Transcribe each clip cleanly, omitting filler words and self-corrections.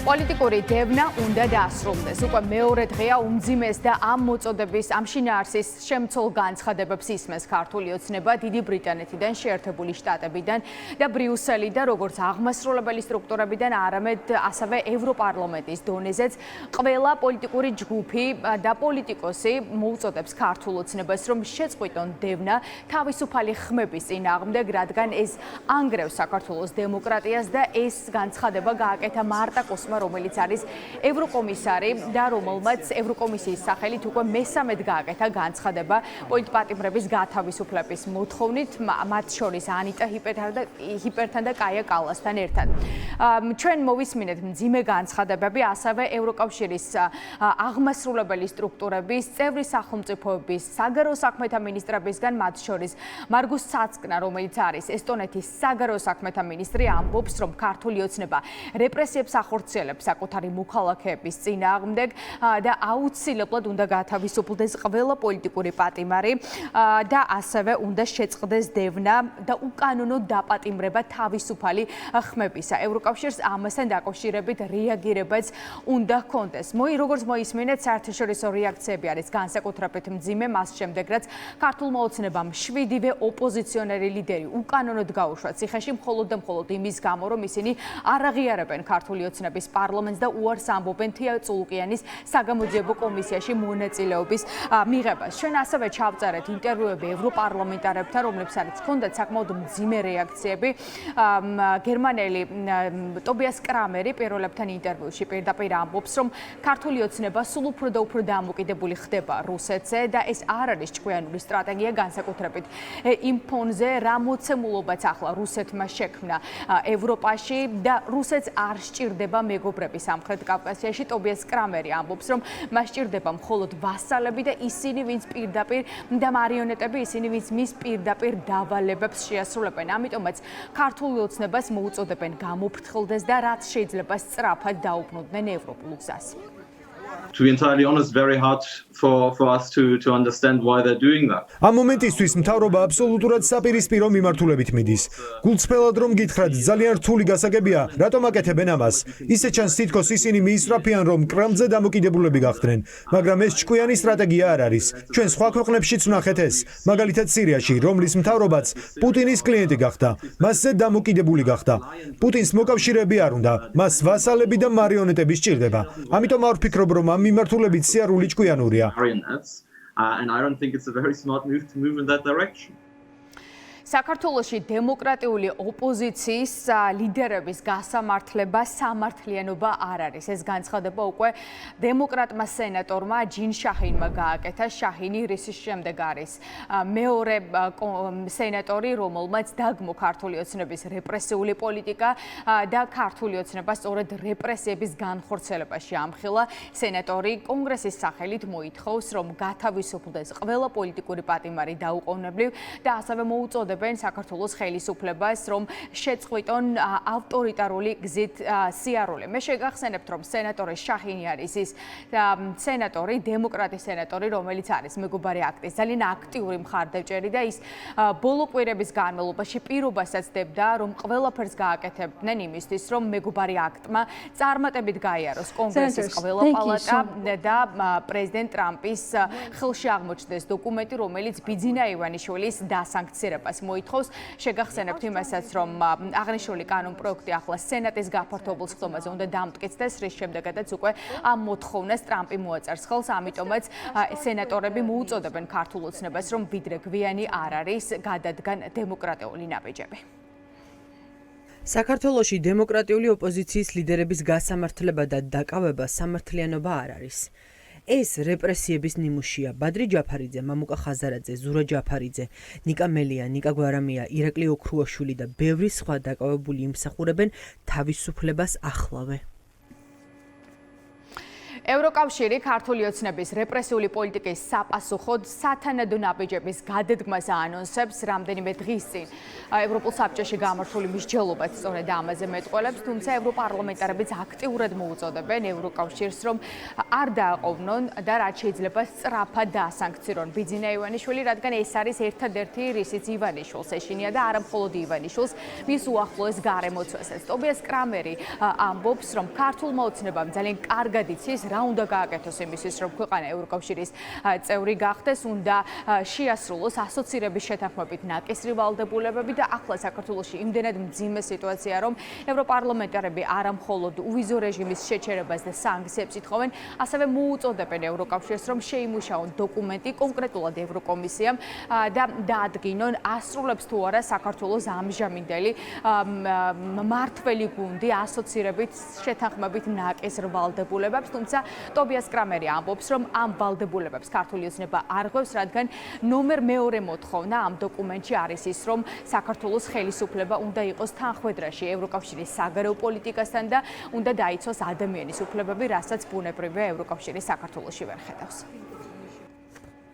პოლიტიკური დევნა უნდა დაასრულდეს. უკვე მეორე დღეა უმძიმეს და ამ მოწოდების ამ შინაარსის შემცველ განცხადებებს ისმენს ქართული ოცნება დიდი ბრიტანეთიდან, შეერთებული შტატებიდან და ბრიუსელიდან, როგორც აღმასრულებელი სტრუქტურებიდან, არამედ ასევე ევროპარლამენტის დონეზეც ყველა პოლიტიკური ჯგუფი და პოლიტიკოსი მოუწოდებს ქართულ ოცნებას, რომ შეწყვიტონ დევნა თავისუფალი ხმების წინააღმდეგ, რადგან ეს ანგრევს საქართველოს დემოკრატიას და ეს განცხადება გააკეთა მარტა კოსმა, რომელიც არის ევროკომისარი და რომელმაც ევროკომისიის სახელით უკვე მესამედ გააკეთა განცხადება პოლიტპატიმრების გათავისუფლების მოთხოვნით, მათ შორის ანიტა ჰიპერთან და კაია კალასთან ერთად. ჩვენ მოვისმინეთ მძიმე განცხადებები ასევე ევროკავშირის აღმასრულებელი სტრუქტურების, წევრი სახელმწიფოების, საგარეო საქმეთა მინისტრებისგან, მათ შორის მარგუს ცაცკნა, რომელიც არის ესტონეთის საგარეო საქმეთა მინისტრი, ამბობს, რომ ქართული ოცნება რეპრესიებს ახორციელებს საკუთარი მოქალაქეების წინააღმდეგ და აუცილებლად უნდა გათავისუფლდეს ყველა პოლიტიკური პატიმარი და ასევე უნდა შეწყდეს დევნა და უკანონო დაპატიმრება თავისუფალი ხმებისა. ევროკავშირს ამასთან დაკავშირებით რეაგირებაც უნდა ჰქონდეს. როგორც მოისმინეთ, საერთაშორისო რეაქციები არის განსაკუთრებით მძიმე მას შემდეგ, რაც ქართულმა ოცნებამ 7-ვე ოპოზიციონერი ლიდერი უკანონოდ გაუშვა ციხეში მხოლოდ და მხოლოდ იმის გამო, რომ ისინი არ აღიარებენ ქართული ოცნების პარლამენტს და უარს ამბობენ თია წულუკიანის საგამოძიებო კომისიაში მონაწილეობის მიღებას. ჩვენ ასევე ჩავწერეთ ინტერვიუები ევროპარლამენტარებთან, რომლებსაც ჰქონდათ საკმაოდ მძიმე რეაქციები. გერმანელი ტობიას კრამერი პირველებთან ინტერვიუში პირდაპირ ამბობს, რომ ქართული ოცნება სულ უფრო და უფრო დამოკიდებული ხდება რუსეთზე და ეს არ არის ჭკვიანური სტრატეგია, განსაკუთრებით იმ ფონზე, რა მოცემულობაც ახლა რუსეთმა შექმნა ევროპაში და რუსეთს არ სჭირდება მეგობრები სამხრეთ კავკასიაში. ტობიას კრამერი ამბობს, რომ მას სჭირდება მხოლოდ ვასალები და ისინი, ვინც პირდაპირ და მარიონეტები, ისინი, ვინც მის პირდაპირ დავალებებს შეასრულებენ. ამიტომაც ქართული ოცნებას მოუწოდებენ გამოფრთხილდეს და რაც შეიძლება სწრაფად დაუბრუნდნენ ევროპულ გზას. To be entirely honest, very hard for us to understand why they're doing that. ამ მომენტისთვის მთავრობა აბსოლუტურად საპირისპირო მიმართულებით მიდის. გულწრფელად რომ გითხრათ, ძალიან რთული გასაგებია, რატომ აკეთებენ ამას. ისე ჩანს თითქოს ისინი მიისწრაფიან, რომ კრემლზე დამოკიდებულები გახდნენ, მაგრამ ეს ჭკვიანი სტრატეგია არ არის. ჩვენ სხვა ქვეყნებშიც ვნახეთ ეს, მაგალითად სირიაში, რომლის მთავრობაც პუტინის კლიენტი გახდა, მასზე დამოკიდებული გახდა. პუტინს მოკავშირეები არ უნდა, მას ვასალები და მარიონეტები სჭირდება. ამიტომ არ ვფიქრობ, რომ ამ მიმართულებით სიარული ჭკვიანურია. And I don't think it's a very smart move to move in that direction. საქართველოში დემოკრატიული ოპოზიციის ლიდერების გასამართლება სამართლიანობა არ არის. ეს განცხადება უკვე დემოკრატმა სენატორმა ჯინ შაჰინმა გააკეთა. შაჰინი რისის შემდეგ არის მეორე სენატორი, რომელმაც დაგმო ქართული ოცნების რეპრესიული პოლიტიკა და ქართული ოცნება სწორედ რეპრესიების განხორციელებაში ამხილა. სენატორი კონგრესის სახელით მოითხოვს, რომ გათავისუფლდეს ყველა პოლიტიკური პატიმარი დაუყოვნებლივ და ასევე მოუწოდებენ საქართველოს ხელისუფლებას, რომ შეწყვიტონ ავტორიტარული გზით სიარული. მე შეგახსენებთ, რომ სენატორი შაჰინი არის ის სენატორი, დემოკრატის სენატორი, რომელიც არის მეგობარი აქტის ძალიან აქტიური მხარდაჭერი და ის ბოლო კვირების განმავლობაში პირობასაც დებდა, რომ ყველაფერს გააკეთებდნენ იმისთვის, რომ მეგობარი აქტმა წარმატებით გაიაროს კონგრესის ყველა პალატა და პრეზიდენტ ტრამპის ხელში აღმოჩნდეს დოკუმენტი, რომელიც ბიძინა ივანიშვილის დასანქცირებას მოითხოვს. შეგახსენებთ იმასაც, რომ აღნიშნული კანონპროექტი ახლა სენატის გაფართოებულ ხდომაზე უნდა დამტკიცდეს, რის შემდეგაც უკვე ამ მოთხოვნას ტრამპი მოაწერს ხელს. ამიტომაც სენატორები მოუწოდებენ ქართულ ოცნებას, რომ ვიდრე გვიანი არ არის, გადადგან დემოკრატიული ნაბიჯები. საქართველოში დემოკრატიული ოპოზიციის ლიდერების გასამართლება და დაკავება სამართლიანობა არ არის. ეს რეპრესიების ნიმუშია. ბადრი ჯაფარიძე, მამუკა ხაზარაძე, ზურა ჯაფარიძე, ნიკა მელია, ნიკა გვარამია, ირაკლი ოქრუაშვილი და ბევრი სხვა დაკავებული იმსახურებენ თავისუფლებას ახლავე. ევროკავშირი ქართული ოცნების რეპრესიული პოლიტიკის საპასუხოდ სათანადო ნაბიჯების გადადგმას აანონსებს რამდენიმე დღის წინ. ევროპულ საბჭოში გამართული მსჯელობაც სწორედ ამაზე მეტყველებს, თუმცა ევროპარლამენტარებიც აქტიურად მოუწოდებენ ევროკავშირს, რომ არ დააყოვნონ და რაც შეიძლება სწრაფად დაასანქცირონ ბიძინა ივანიშვილი, რადგან ეს არის ერთადერთი რისიც ივანიშვილს ეშინია და არა მხოლოდ ივანიშვილს, მის უახლოეს გარემოცვასაც. ტობიას კრამერი ამბობს, რომ ქართულმა ოცნებამ ძალიან კარგად იცის რა უნდა გააკეთოს იმისთვის, რომ ქვეყანა ევროკავშირის წევრი გახდეს, უნდა შეასრულოს ასოცირების შეთანხმებით ნაკისრი ვალდებულებები და ახლა საქართველოში იმდენად მძიმე სიტუაცია, რომ ევროპარლამენტარები არა მხოლოდ უვიზო რეჟიმის შეჩერებას და სანქციებს ითხოვენ, ასევე მოუწოდებენ ევროკავშირს, რომ შეიმუშაონ დოკუმენტი კონკრეტულად ევროკომისიამ და დაადგინონ ასრულებს თუ არა საქართველოს ამჟამინდელი მმართველი გუნდი ასოცირებით შეთანხმებით ნაკისრ ვალდებულებებს, თუმცა ტობიას კრამერი ამბობს, რომ ამ ვალდებულებებს ქართული ოცნება არ ღვევს, რადგან ნომერ მეორე მოთხოვნა ამ დოკუმენტში არის ის, რომ საქართველოს ხელისუფლება უნდა იყოს თანხვედრაში ევროკავშირის საგარეო პოლიტიკასთან და უნდა დაიცვას ადამიანის უფლებები, რასაც ბუნებრივია ევროკავშირი საქართველოში ვერ ხედავს.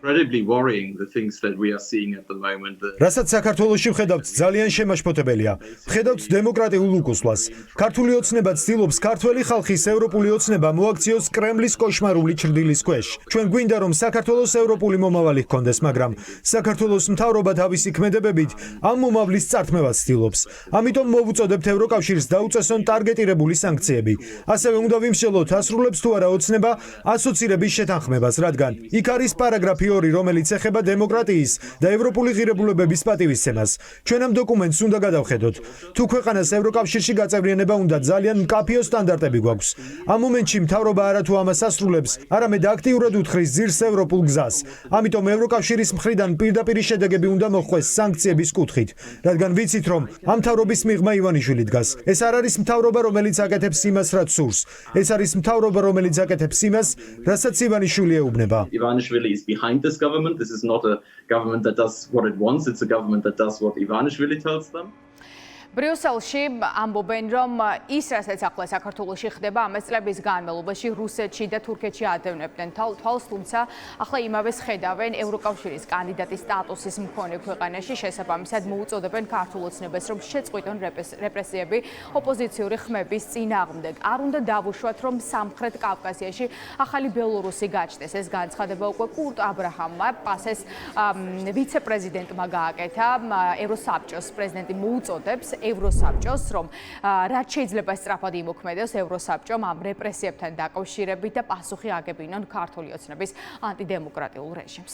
Incredibly worrying the things that we are seeing at the moment. რასაც საქართველოში ვხედავთ, ძალიან შემაშფოთებელია. ვხედავთ დემოკრატიულ უკუსლას. ქართული ოცნება ცდილობს ქართველი ხალხის ევროპული ოცნება მოაქციოს კრემლის კოშმარული ჩრდილის ქვეშ. ჩვენ გვინდა რომ საქართველოს ევროპული მომავალი ჰქონდეს, მაგრამ საქართველოს მთავრობა თავისი ქმედებებით ამ მომავლის წართმევას ცდილობს. ამიტომ მოვუწოდებთ ევროკავშირს დაუწესონ ტარგეტირებული სანქციები. ასევე უნდა ვიმსჯელოთ ასრულებს თუ არა ოცნება ასოცირების შეთანხმებას, რადგან იქ არის პარაგრაფი 2, რომელიც ეხება დემოკრატიის და ევროპული ღირებულებების პატივისცემას. ჩვენ ამ დოკუმენტს უნდა გადავხედოთ. თუ ქვეყანას ევროკავშირში გაწევრიანება უნდა, ძალიან მკაფიო სტანდარტები გვაქვს. ამ მომენტში მთავრობა არათუ ამას ასრულებს, არამედ აქტიურად უთხრის ძირს ევროპულ გზას. ამიტომ ევროკავშირის მხრიდან პირდაპირი შედეგები უნდა მოხდეს სანქციების კუთხით, რადგან ვიცით, რომ ამ მთავრობის მიღმა ივანიშვილი დგას. ეს არ არის მთავრობა, რომელიც აკეთებს იმას, რაც სურს. ეს არის მთავრობა, რომელიც აკეთებს იმას, რასაც ივანიშვილი ეუბნება. Ivanishvili is behind this government. This is not a government that does what it wants. It's a government that does what Ivanishvili tells them. ბრიუსელში ამბობენ, რომ ის, რასაც ახლა საქართველოში ხდება, ამას წლების განმავლობაში რუსეთში და თურქეთში ადევნებდნენ თვალს, თუმცა ახლა იმავეს ხედავენ ევროკავშირის კანდიდატის სტატუსის მქონე ქვეყანაში, შესაბამისად მოუწოდებენ ქართულ ოცნებას, რომ შეწყვიტონ რეპრესიები ოპოზიციური ხმების წინააღმდეგ. არ უნდა დავუშვათ, რომ სამხრეთ კავკასიაში ახალი ბელორუსი გაჩნდეს. ეს განცხადება უკვე კურტ აბრაჰამმა პასეს ვიცე-პრეზიდენტმა გააკეთა. ევროსაბჭოს პრეზიდენტი მოუწოდებს ევროსაბჭოს, რომ რაც შეიძლება სწრაფად იმოქმედოს ევროსაბჭომ ამ რეპრესიებთან დაკავშირებით და პასუხი აგებინონ ქართული ოცნების ანტიდემოკრატიულ რეჟიმს.